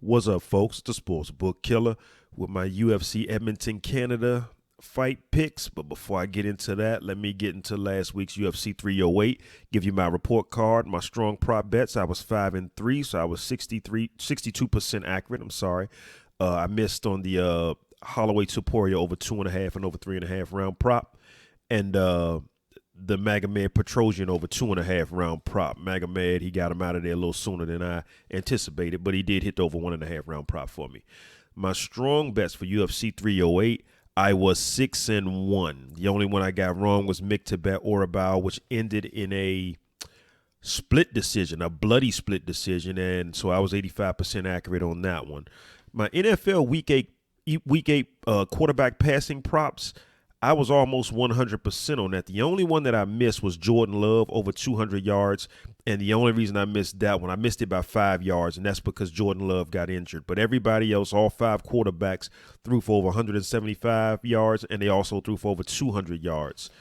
What's up, folks? The Sportsbook Killa with my UFC Edmonton, Canada fight picks. But before I get into that, let me get into last week's UFC 308. Give you my report card, my strong prop bets. I was 5-3, so I was 62% accurate. I'm sorry. I missed on the Holloway Topuria over 2.5 and over 3.5 round prop, and the Magomed Petrosian over 2.5 round prop. Magomed, he got him out of there a little sooner than I anticipated, but he did hit the over 1.5 round prop for me. My strong bets for UFC 308, I was 6-1. The only one I got wrong was Miktabet Orabal, which ended in a split decision, a bloody split decision, and so I was 85% accurate on that one. My NFL Week 8 quarterback passing props, I was almost 100% on that. The only one that I missed was Jordan Love over 200 yards, and the only reason I missed that one, I missed it by 5 yards, and that's because Jordan Love got injured. But everybody else, all 5 quarterbacks, threw for over 175 yards, and they also threw for over 200 yards.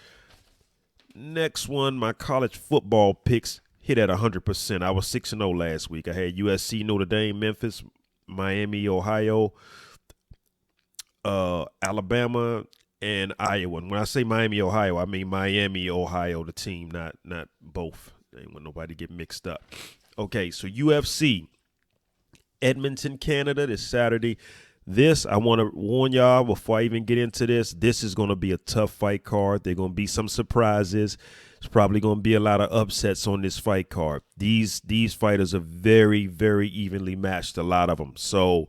Next one, my college football picks hit at 100%. I was 6-0 last week. I had USC, Notre Dame, Memphis, Miami, Ohio, Alabama, and Iowa. And when I say Miami, Ohio, I mean Miami, Ohio, the team, not both. I ain't want nobody to get mixed up. Okay, so UFC Edmonton, Canada this Saturday. This, I want to warn y'all before I even get into this, this is going to be a tough fight card. There are going to be some surprises. There's probably going to be a lot of upsets on this fight card. These fighters are very, very evenly matched, a lot of them. So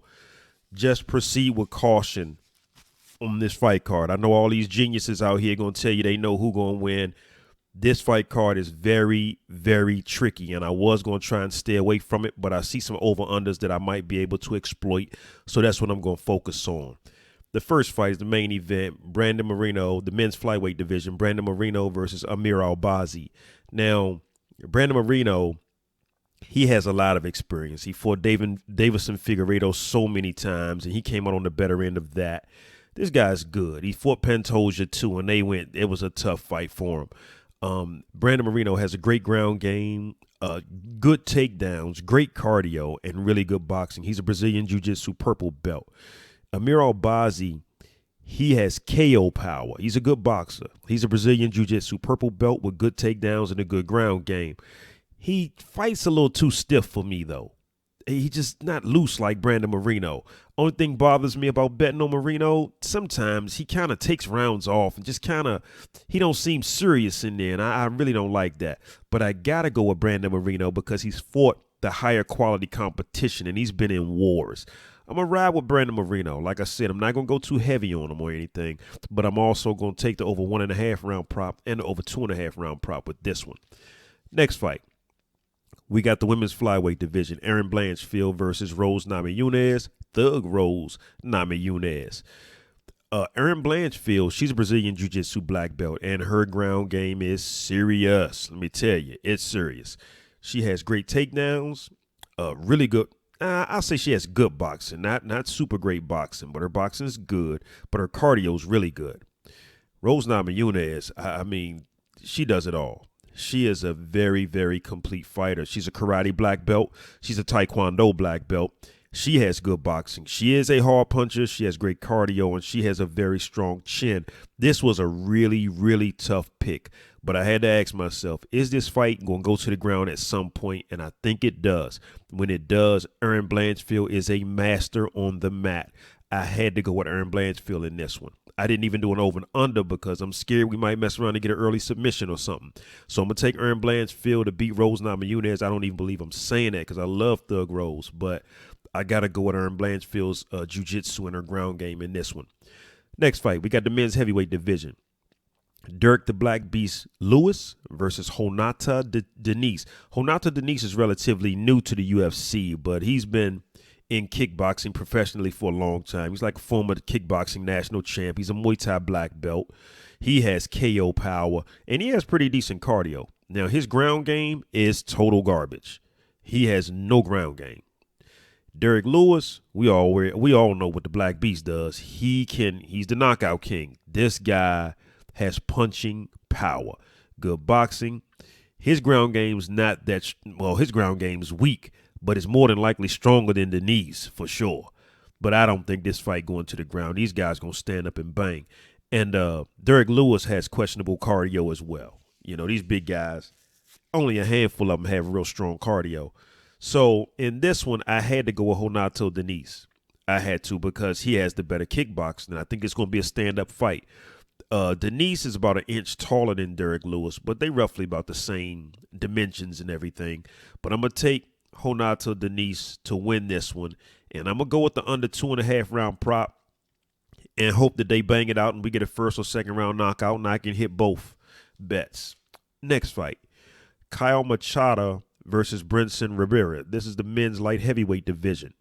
just proceed with caution on this fight card. I know all these geniuses out here going to tell you they know who going to win. This fight card is very, very tricky, and I was going to try and stay away from it, but I see some over-unders that I might be able to exploit, so that's what I'm going to focus on. The first fight is the main event, Brandon Moreno, the men's flyweight division, Brandon Moreno versus Amir Albazi. Now, Brandon Moreno, he has a lot of experience. He fought Davison Figueiredo so many times, and he came out on the better end of that. This guy's good. He fought Pantoja too, and it was a tough fight for him. Brandon Moreno has a great ground game, good takedowns, great cardio, and really good boxing. He's a Brazilian Jiu-Jitsu purple belt. Amir Albazi, he has KO power. He's a good boxer. He's a Brazilian Jiu-Jitsu purple belt with good takedowns and a good ground game. He fights a little too stiff for me, though. He's just not loose like Brandon Moreno. Only thing bothers me about betting on Moreno, sometimes he kind of takes rounds off and just he don't seem serious in there, and I really don't like that. But I got to go with Brandon Moreno because he's fought the higher quality competition, and he's been in wars. I'm going to ride with Brandon Moreno. Like I said, I'm not going to go too heavy on him or anything, but I'm also going to take the over 1.5 round prop and the over 2.5 round prop with this one. Next fight. We got the women's flyweight division, Erin Blanchfield versus Rose Namajunas, Thug Rose Namajunas. Erin Blanchfield, she's a Brazilian Jiu-Jitsu black belt, and her ground game is serious. Let me tell you, it's serious. She has great takedowns, really good. I'll say she has good boxing, not super great boxing, but her boxing is good, but her cardio is really good. Rose Namajunas, I mean, she does it all. She is a very, very complete fighter. She's a karate black belt. She's a taekwondo black belt. She has good boxing. She is a hard puncher. She has great cardio, and she has a very strong chin. This was a really, really tough pick, but I had to ask myself, is this fight going to go to the ground at some point? And I think it does. When it does, Erin Blanchfield is a master on the mat. I had to go with Erin Blanchfield in this one. I didn't even do an over and under because I'm scared we might mess around and get an early submission or something. So I'm going to take Erin Blanchfield to beat Rose Namajunas. I don't even believe I'm saying that because I love Thug Rose, but I got to go with Erin Blanchfield's jiu-jitsu and her ground game in this one. Next fight, we got the men's heavyweight division. Derrick the Black Beast Lewis versus Jhonata Diniz. Jhonata Diniz is relatively new to the UFC, but he's been in kickboxing professionally for a long time. He's like a former kickboxing national champ. He's a Muay Thai black belt. He has KO power, and he has pretty decent cardio. Now, his ground game is total garbage. He has no ground game. Derrick Lewis, we all know what the Black Beast does. He's the knockout king. This guy has punching power, good boxing. His ground game's not that, well, his ground game's weak, but it's more than likely stronger than Diniz for sure. But I don't think this fight going to the ground. These guys going to stand up and bang. And Derrick Lewis has questionable cardio as well. You know, these big guys, only a handful of them have real strong cardio. So in this one, I had to go with Jourdain Diniz. I had to because he has the better kickboxing, and I think it's going to be a stand-up fight. Diniz is about an inch taller than Derrick Lewis, but they roughly about the same dimensions and everything. But I'm going to take Jourdain Diniz to win this one, and I'm going to go with the under 2.5 round prop and hope that they bang it out and we get a first or second round knockout, and I can hit both bets. Next fight, Caio Machado versus Brendson Ribeiro. This is the men's light heavyweight division.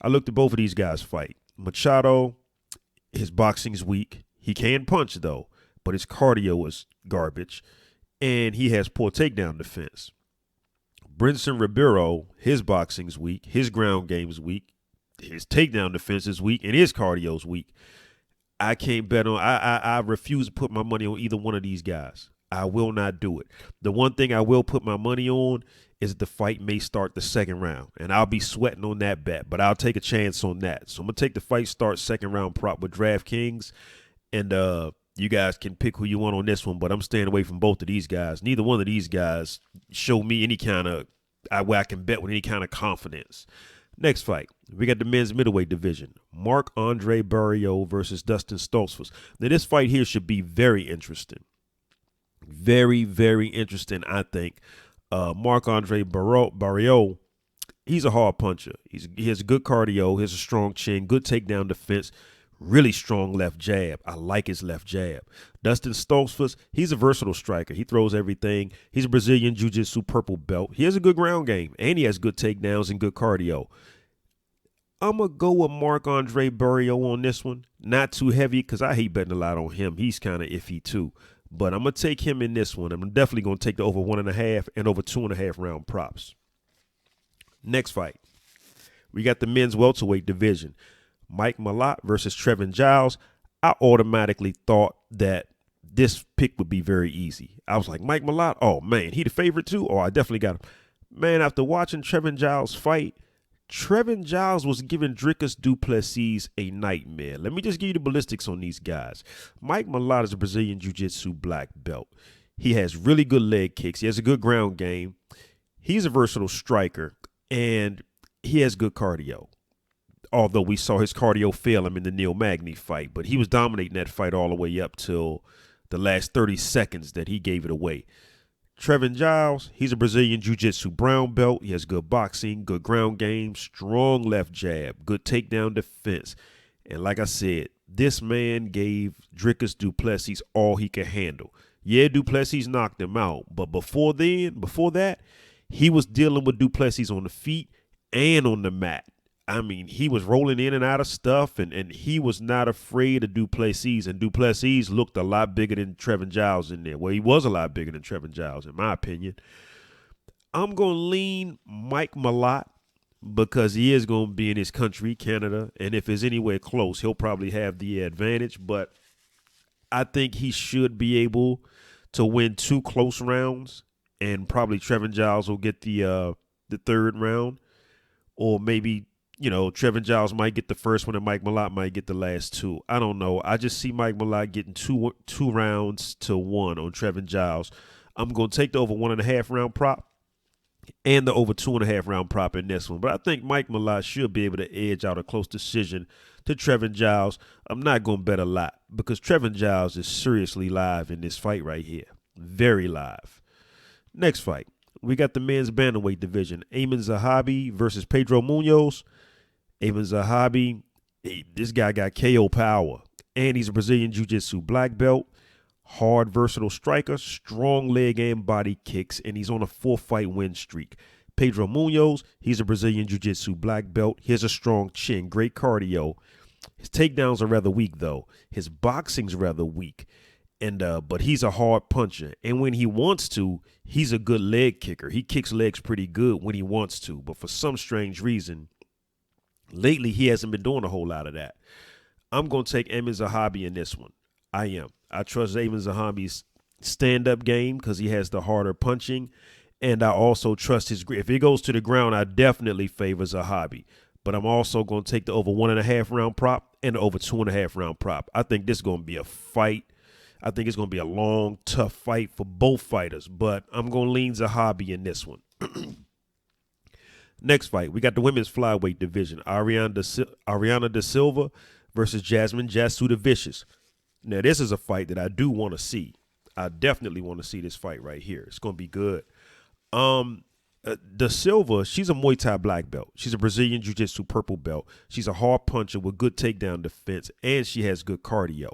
I looked at both of these guys fight. Machado, his boxing's weak. He can punch, though, but his cardio is garbage, and he has poor takedown defense. Brendson Ribeiro, his boxing's weak. His ground game's weak. His takedown defense is weak, and his cardio's weak. I can't bet on – I refuse to put my money on either one of these guys. I will not do it. The one thing I will put my money on is the fight may start the second round, and I'll be sweating on that bet, but I'll take a chance on that. So I'm going to take the fight start second round prop with DraftKings, and you guys can pick who you want on this one, but I'm staying away from both of these guys. Neither one of these guys show me any kind of where I can bet with any kind of confidence. Next fight, we got the men's middleweight division. Marc-Andre Barriault versus Dustin Stoltzfus. Now, this fight here should be very interesting. Very, very interesting, I think. Marc-Andre Barriault, he's a hard puncher. He has good cardio. He has a strong chin, good takedown defense, really strong left jab. I like his left jab. Dustin Stoltzfus, he's a versatile striker. He throws everything. He's a Brazilian Jiu-Jitsu purple belt. He has a good ground game, and he has good takedowns and good cardio. I'm going to go with Marc-Andre Barriault on this one. Not too heavy because I hate betting a lot on him. He's kind of iffy too. But I'm going to take him in this one. I'm definitely going to take the over 1.5 and over 2.5 round props. Next fight, we got the men's welterweight division. Malott versus Trevin Giles. I automatically thought that this pick would be very easy. I was like, Malott, oh, man, he the favorite too? Oh, I definitely got him. Man, after watching Trevin Giles fight, Trevin Giles was giving Dricus du Plessis a nightmare. Let me just give you the ballistics on these guys. Malott is a Brazilian Jiu-Jitsu black belt. He has really good leg kicks. He has a good ground game. He's a versatile striker, and he has good cardio. Although we saw his cardio fail him in the Neil Magny fight, but he was dominating that fight all the way up till the last 30 seconds that he gave it away. Trevin Giles, he's a Brazilian Jiu-Jitsu brown belt. He has good boxing, good ground game, strong left jab, good takedown defense. And like I said, this man gave Dricus du Plessis all he could handle. Yeah, du Plessis knocked him out, but before that, he was dealing with du Plessis on the feet and on the mat. I mean, he was rolling in and out of stuff, and he was not afraid of du Plessis. And du Plessis looked a lot bigger than Trevin Giles in there. Well, he was a lot bigger than Trevin Giles, in my opinion. I'm going to lean Malott because he is going to be in his country, Canada. And if it's anywhere close, he'll probably have the advantage. But I think he should be able to win 2 close rounds, and probably Trevin Giles will get the third round, or maybe, you know, Trevin Giles might get the first one and Malott might get the last 2. I don't know. I just see Malott getting two rounds to 1 on Trevin Giles. I'm going to take the over 1.5 round prop and the over 2.5 round prop in this one. But I think Malott should be able to edge out a close decision to Trevin Giles. I'm not going to bet a lot because Trevin Giles is seriously live in this fight right here. Very live. Next fight, we got the men's bantamweight division. Aiemann Zahabi versus Pedro Munhoz. Aiemann Zahabi, this guy got KO power, and he's a Brazilian Jiu-Jitsu black belt, hard, versatile striker, strong leg and body kicks, and he's on a 4-fight win streak. Pedro Munhoz, he's a Brazilian Jiu-Jitsu black belt. He has a strong chin, great cardio. His takedowns are rather weak, though. His boxing's rather weak, but he's a hard puncher, and when he wants to, he's a good leg kicker. He kicks legs pretty good when he wants to, but for some strange reason, lately, he hasn't been doing a whole lot of that. I'm going to take Aiemann Zahabi in this one. I am. I trust Aiemann Zahabi's stand-up game because he has the harder punching, And I also trust his grip. If he goes to the ground, I definitely favor Zahabi. But I'm also going to take the over 1.5 round prop and the over 2.5 round prop. I think this is going to be a fight. I think it's going to be a long, tough fight for both fighters. But I'm going to lean Zahabi in this one. Next fight, we got the women's flyweight division. Ariane de Silva versus Jasmine Jasudavicius. Now, this is a fight that I do want to see. I definitely want to see this fight right here. It's going to be good. De Silva, she's a Muay Thai black belt. She's a Brazilian Jiu-Jitsu purple belt. She's a hard puncher with good takedown defense, and she has good cardio.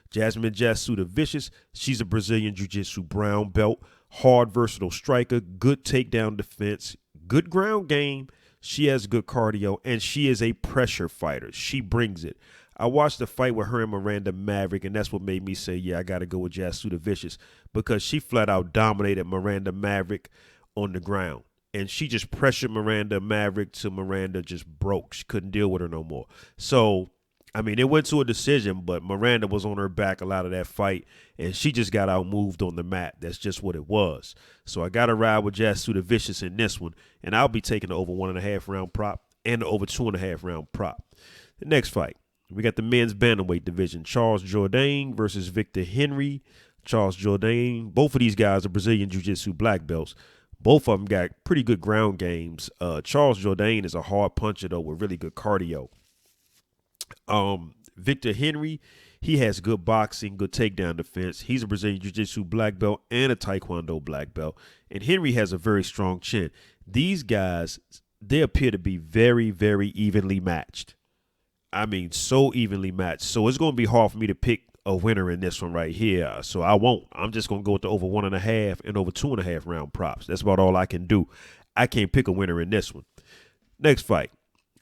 Jasmine Jasudavicius, she's a Brazilian Jiu-Jitsu brown belt, hard, versatile striker, good takedown defense, good ground game. She has good cardio, and she is a pressure fighter. She brings it. I watched the fight with her and Miranda Maverick, and that's what made me say, yeah, I got to go with Jasudavicius, because she flat out dominated Miranda Maverick on the ground. And she just pressured Miranda Maverick till Miranda just broke. She couldn't deal with her no more. So, I mean, it went to a decision, but Miranda was on her back a lot of that fight, and she just got outmoved on the mat. That's just what it was. So I got to ride with Jasudavicius in this one, and I'll be taking the over 1.5 round prop and the over 2.5 round prop. The next fight, we got the men's bantamweight division. Charles Jourdain versus Victor Henry. Charles Jourdain, both of these guys are Brazilian Jiu-Jitsu black belts. Both of them got pretty good ground games. Charles Jourdain is a hard puncher, though, with really good cardio. Victor Henry, he has good boxing, good takedown defense. He's a Brazilian Jiu-Jitsu black belt and a Taekwondo black belt. And Henry has a very strong chin. These guys, they appear to be very, very evenly matched. I mean, so evenly matched. So it's going to be hard for me to pick a winner in this one right here. So I won't. I'm just going to go with the over 1.5 and over 2.5 round props. That's about all I can do. I can't pick a winner in this one. Next fight,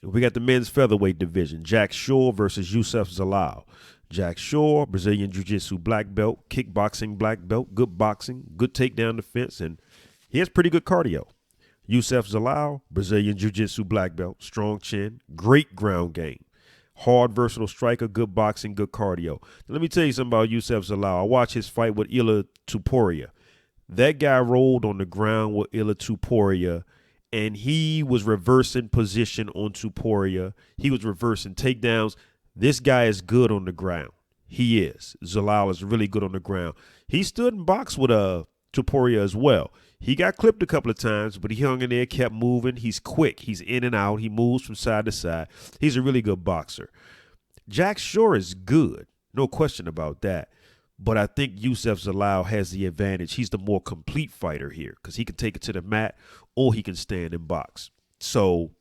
we got the men's featherweight division. Jack Shore versus Youssef Zalal. Jack Shore, Brazilian Jiu-Jitsu black belt, kickboxing black belt, good boxing, good takedown defense, and he has pretty good cardio. Youssef Zalal, Brazilian Jiu-Jitsu black belt, strong chin, great ground game. Hard, versatile striker, good boxing, good cardio. Now, let me tell you something about Youssef Zalal. I watched his fight with Ilia Topuria. That guy rolled on the ground with Ilia Topuria, and he was reversing position on Topuria. He was reversing takedowns. This guy is good on the ground. He is. Zalal is really good on the ground. He stood and boxed with Topuria as well. He got clipped a couple of times, but he hung in there, kept moving. He's quick. He's in and out. He moves from side to side. He's a really good boxer. Jack Shore is good. No question about that. But I think Youssef Zalal has the advantage. He's the more complete fighter here because he can take it to the mat or he can stand and box. So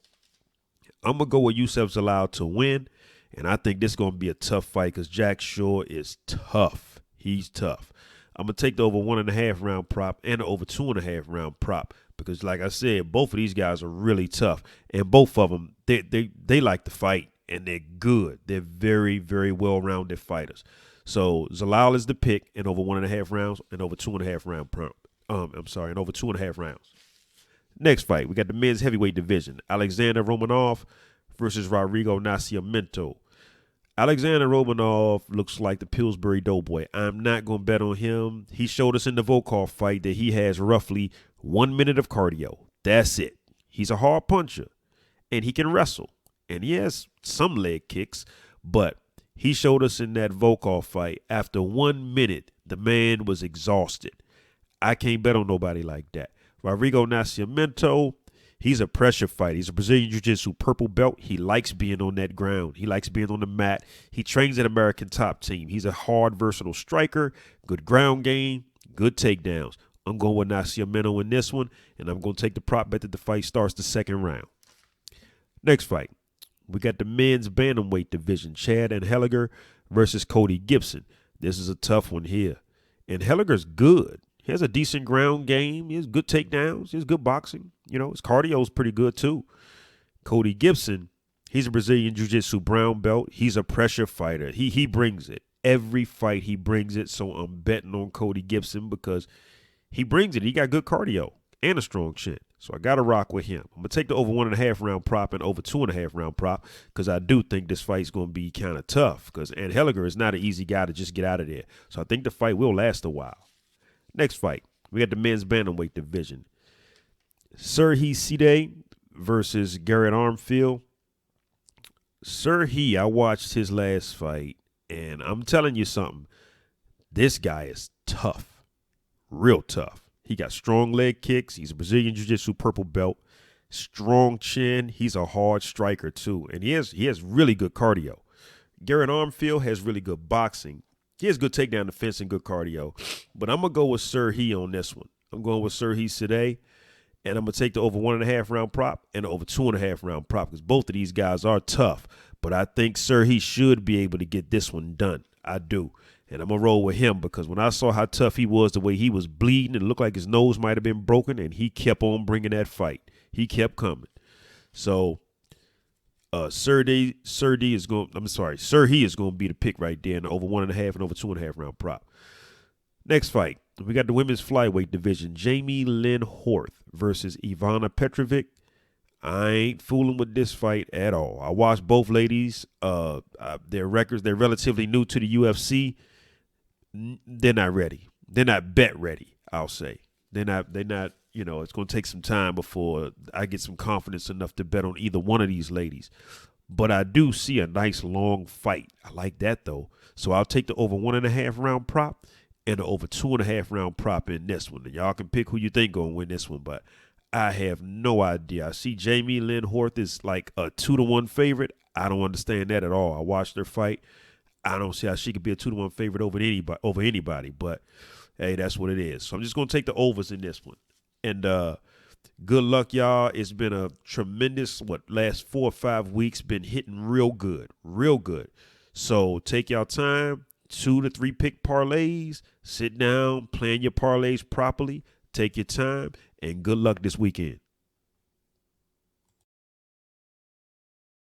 I'm going to go with Youssef Zalal to win, and I think this is going to be a tough fight because Jack Shore is tough. He's tough. I'm going to take the over 1.5 round prop and the over 2.5 round prop because, like I said, both of these guys are really tough. And both of them, they like to fight, and they're good. They're very, very well-rounded fighters. So Zalal is the pick in over 1.5 rounds and over 2.5 round prop. And over 2.5 rounds. Next fight, we got the men's heavyweight division. Alexander Romanov versus Rodrigo Nascimento. Alexander Romanov looks like the Pillsbury Doughboy. I'm not going to bet on him. He showed us in the Volkov fight that he has roughly 1 minute of cardio. That's it. He's a hard puncher, and he can wrestle, and he has some leg kicks, but he showed us in that Volkov fight, after 1 minute, the man was exhausted. I can't bet on nobody like that. Rodrigo Nascimento, he's a pressure fighter. He's a Brazilian Jiu-Jitsu purple belt. He likes being on that ground. He likes being on the mat. He trains at American Top Team. He's a hard, versatile striker, good ground game, good takedowns. I'm going with Nascimento in this one, and I'm going to take the prop bet that the fight starts the second round. Next fight, we got the men's bantamweight division. Chad Anheliger versus Cody Gibson. This is a tough one here. Anheliger's good. He has a decent ground game. He has good takedowns. He has good boxing. You know, his cardio is pretty good too. Cody Gibson, he's a Brazilian Jiu-Jitsu brown belt. He's a pressure fighter. He brings it. Every fight he brings it. So I'm betting on Cody Gibson because he brings it. He got good cardio and a strong chin. So I got to rock with him. I'm going to take the over 1.5 round prop and over 2.5 round prop because I do think this fight's going to be kind of tough because Anheliger is not an easy guy to just get out of there. So I think the fight will last a while. Next fight, we got the men's bantamweight division. Serhi Side versus Garrett Armfield. Serhi, I watched his last fight, and I'm telling you something. This guy is tough, real tough. He got strong leg kicks. He's a Brazilian Jiu-Jitsu purple belt. Strong chin. He's a hard striker too, and he has really good cardio. Garrett Armfield has really good boxing. He has good takedown defense and good cardio, but I'm gonna go with Serhi on this one. I'm going with Serhi Side, and I'm gonna take the over 1.5 round prop and the over 2.5 round prop because both of these guys are tough. But I think Serhi should be able to get this one done. I do. And I'm going to roll with him because when I saw how tough he was, the way he was bleeding, it looked like his nose might have been broken, and he kept on bringing that fight. He kept coming. So Serhi is going to be the pick right there in the over 1.5 and over 2.5 round prop. Next fight, we got the women's flyweight division. Jamey-Lyn versus Ivana Petrovic. I ain't fooling with this fight at all. I watched both ladies. Their records, they're relatively new to the UFC. They're not ready. They're not bet ready, I'll say. They're not, it's going to take some time before I get some confidence enough to bet on either one of these ladies. But I do see a nice long fight. I like that, though. So I'll take the over 1.5 round prop and the over 2.5 round prop in this one. And y'all can pick who you think going to win this one, but I have no idea. I see Jamey-Lyn is like a 2-1 favorite. I don't understand that at all. I watched her fight. I don't see how she could be a 2-1 favorite over anybody. But hey, that's what it is. So I'm just gonna take the overs in this one. And good luck, y'all. It's been a tremendous last 4 or 5 weeks. Been hitting real good. So take y'all time. 2 to 3 pick parlays. Sit down, plan your parlays properly. Take your time, and good luck this weekend.